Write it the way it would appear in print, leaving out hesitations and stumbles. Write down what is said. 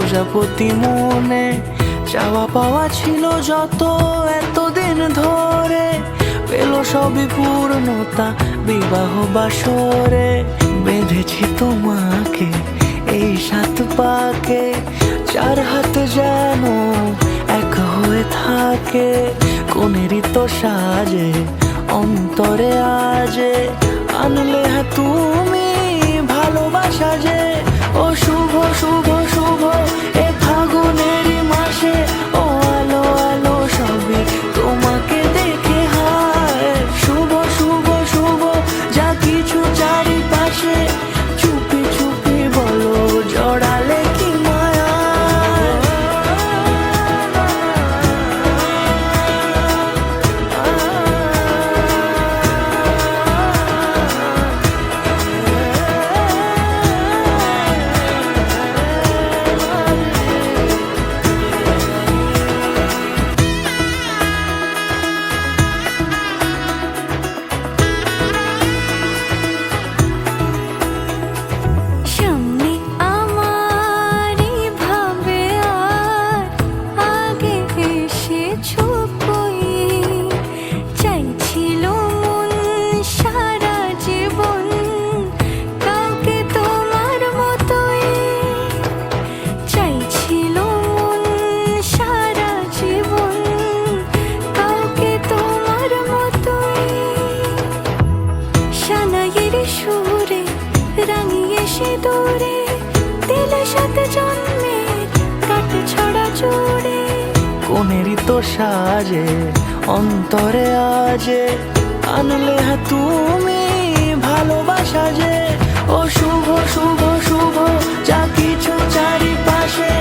প্রজাপতি মনে চাওয়া পাওয়া ছিল যত এতদিন ধরে, পেল সবই পূর্ণতা বিবাহ বাসরে। বেঁধেছি তোমাকে এই 7 পাকে, 4 হাত যেন এক হয়ে থাকে। কোনেরই তো সাজে অন্তরে আজে, আনলে তুমি ভালোবাসা যে। ও শুভ শুভ শুভ এ ফাগুনেরই মাসে, ও আলো আলো সবই তোমাকে দেখে হায়। শুভ শুভ শুভ যা কিছু চারিপাশে, চুপি চুপি বলো জড়ালে কি মায়া। সুরে রাঙিয়ে সে দূরে, দিলে সাথে জন্মে কাটে ছড়া জুড়ে। কোনেরই তো সাজে অন্তরে আজে, আনলে তুমি ভালোবাসা যে। ও শুভ শুভ শুভ যা কিছু চারিপাশে,